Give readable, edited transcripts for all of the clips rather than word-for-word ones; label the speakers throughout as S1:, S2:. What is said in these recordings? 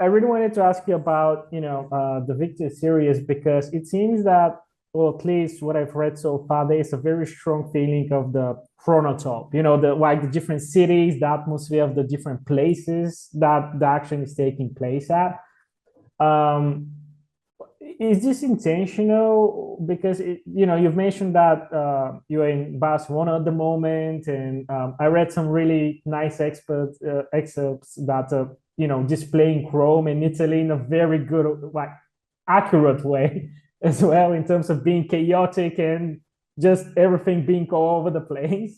S1: I really wanted to ask you about, the Victor series because it seems that, or at least what I've read so far, there is a very strong feeling of the chronotype, the different cities, the atmosphere of the different places that the action is taking place at. Um, is this intentional? Because you've mentioned that you're in Barcelona at the moment, and I read some really nice excerpts that displaying Rome and Italy in a very good, like, accurate way as well in terms of being chaotic and just everything being all over the place.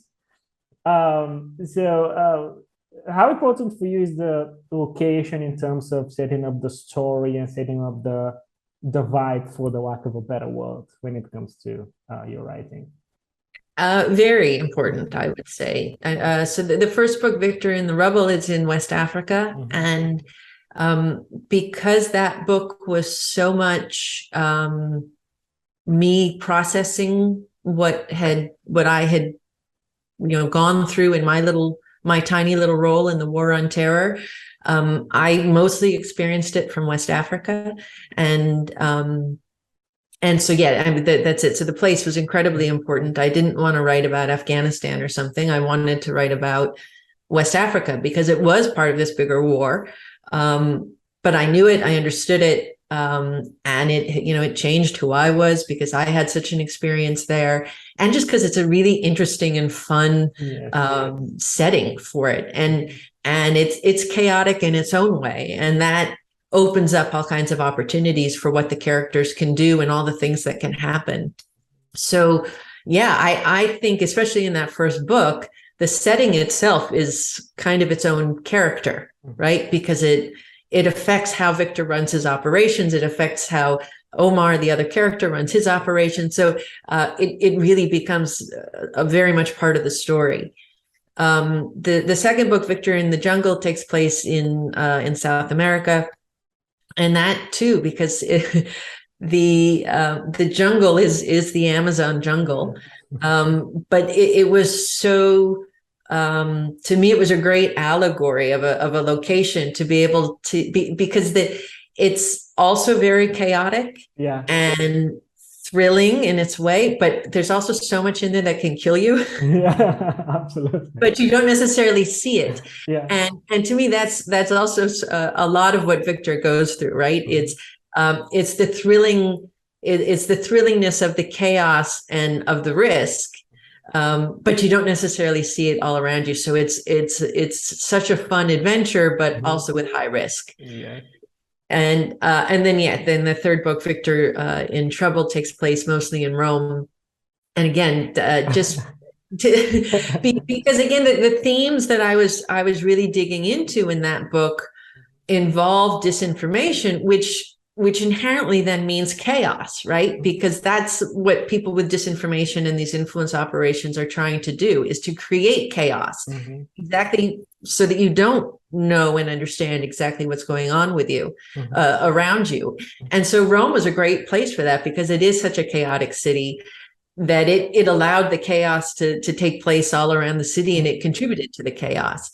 S1: How important for you is the location in terms of setting up the story and setting up the vibe, for the lack of a better word, when it comes to your writing?
S2: Very important, I would say. So the first book, Victor in the Rubble, is in West Africa.
S1: Mhm.
S2: And because that book was so much me processing what I had gone through in my tiny little role in the war on terror, I mostly experienced it from West Africa. And so, yeah, that's it. So the place was incredibly important. I didn't want to write about Afghanistan or something. I wanted to write about West Africa because it was part of this bigger war. But I knew it, I understood it. And it changed who I was because I had such an experience there. And just because it's a really interesting and fun setting for it. And it's chaotic in its own way. And that opens up all kinds of opportunities for what the characters can do and all the things that can happen. So, yeah, I think, especially in that first book, the setting itself is kind of its own character, right? Because it affects how Victor runs his operations. It affects how Omar, the other character, runs his operations. So it really becomes a very much part of the story. The second book, Victor in the Jungle, takes place in South America. And that too, because the jungle is the Amazon jungle, but it was so, to me, it was a great allegory of a location to be able to be, because it's also very chaotic, and thrilling in its way, but there's also so much in there that can kill you.
S1: Yeah, absolutely.
S2: But you don't necessarily see it.
S1: Yeah.
S2: And to me, that's also a lot of what Victor goes through, right? Mm-hmm. It's the thrillingness of the chaos and of the risk, but you don't necessarily see it all around you. So it's such a fun adventure, but mm-hmm. also with high risk. Yeah. And then the third book, Victor in Trouble, takes place mostly in Rome. And again, just because again, the themes that I was really digging into in that book involve disinformation, which inherently then means chaos, right? Because that's what people with disinformation and these influence operations are trying to do, is to create chaos, mm-hmm. exactly, so that you don't know and understand exactly what's going on with you, mm-hmm. Around you. And so Rome was a great place for that, because it is such a chaotic city that it allowed the chaos to take place all around the city, and it contributed to the chaos.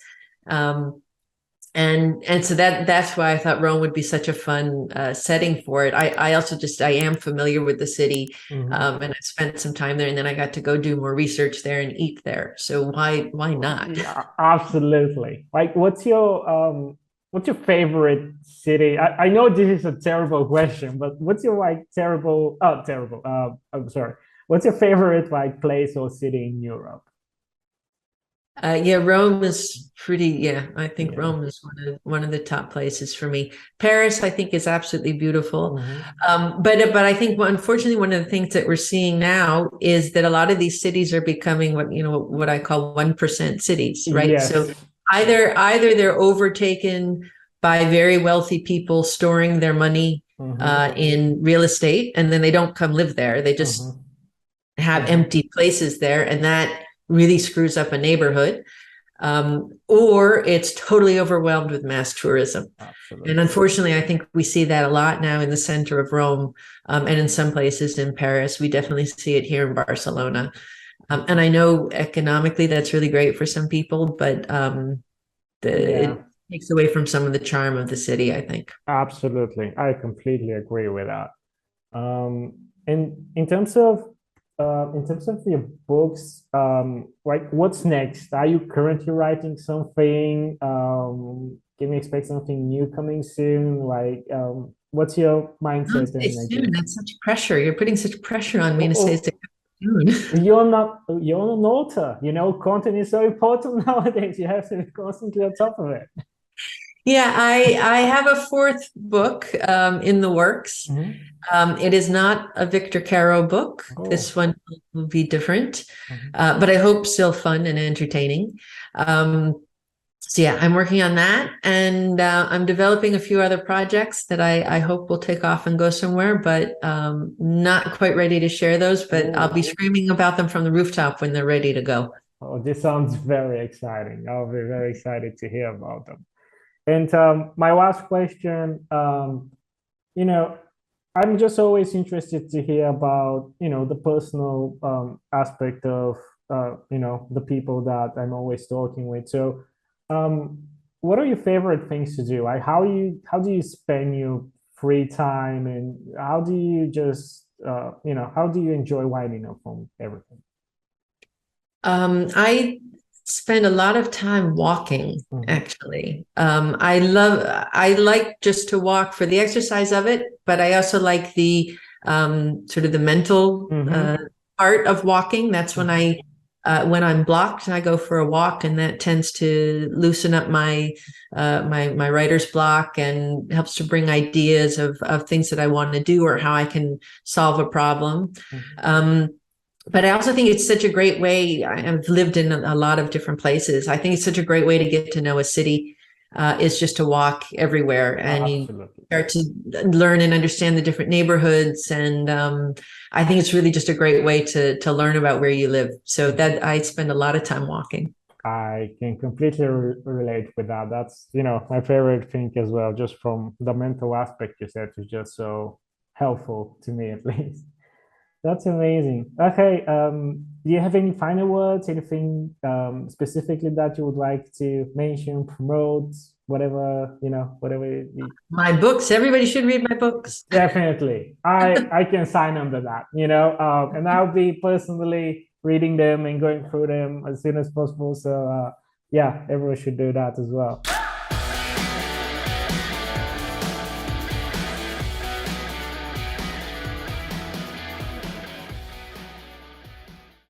S2: And so that's why I thought Rome would be such a fun setting for it. I also I am familiar with the city, mm-hmm. And I spent some time there, and then I got to go do more research there and eat there. So why not?
S1: Yeah, absolutely. Like, what's your favorite city? I know this is a terrible question, but what's your I'm sorry. What's your favorite place or city in Europe?
S2: Rome is pretty. Yeah, I think Rome is one of the top places for me. Paris, I think, is absolutely beautiful. Mm-hmm. But I think, unfortunately, one of the things that we're seeing now is that a lot of these cities are becoming what I call 1% cities, right? Yes. So either they're overtaken by very wealthy people storing their money, mm-hmm. In real estate, and then they don't come live there. They just mm-hmm. have mm-hmm. empty places there, and that really screws up a neighborhood, or it's totally overwhelmed with mass tourism. Absolutely. And unfortunately, I think we see that a lot now in the center of Rome, and in some places in Paris. We definitely see it here in Barcelona. And I know economically that's really great for some people, but takes away from some of the charm of the city, I think.
S1: Absolutely. I completely agree with that. And in terms of your books, like what's next? Are you currently writing something? Can we expect something new coming soon? Like, what's your
S2: Don't
S1: mindset
S2: say
S1: and
S2: soon.
S1: idea?
S2: That's such pressure. You're putting such pressure on me
S1: Oh,
S2: to say
S1: oh,
S2: soon.
S1: you're an author, you know, content is so important nowadays. You have to be constantly on top of it.
S2: Yeah, I have a fourth book in the works.
S1: Mhm.
S2: It is not a Victor Caro book.
S1: Oh.
S2: This one will be different,
S1: Mhm.
S2: but I hope still fun and entertaining. Um, so yeah, I'm working on that, and I'm developing a few other projects that I hope will take off and go somewhere, but not quite ready to share those. But I'll be
S1: Oh.
S2: screaming about them from the rooftop when they're ready to go.
S1: Oh, this sounds very exciting. I'll be very excited to hear about them. And my last question, you know, I'm just always interested to hear about, you know, the personal aspect of, you know, the people that I'm always talking with. So, um, what are your favorite things to do? Like, how do you spend your free time, and how do you just, you know, how do you enjoy winding up from everything?
S2: I spend a lot of time walking,
S1: Mhm.
S2: actually. I like just to walk for the exercise of it, but I also like the sort of the mental
S1: Mhm.
S2: part of walking. That's
S1: Mhm.
S2: when I'm blocked and I go for a walk, and that tends to loosen up my writer's block and helps to bring ideas of things that I want to do or how I can solve a problem.
S1: Mhm.
S2: Um, but I also think it's such a great way. I've lived in a lot of different places. I think it's such a great way to get to know a city, is just to walk everywhere, and you
S1: Absolutely.
S2: start to learn and understand the different neighborhoods. And I think it's really just a great way to learn about where you live. So that I spend a lot of time walking.
S1: I can completely relate with that. That's, you know, my favorite thing as well, just from the mental aspect you said, is just so helpful to me at least. That's amazing. Okay, do you have any final words, anything specifically that you would like to mention, promote, whatever, you know, whatever you,
S2: My books, everybody should read my books.
S1: definitely. I can sign under that, you know, and I'll be personally reading them and going through them as soon as possible. So yeah, everyone should do that as well.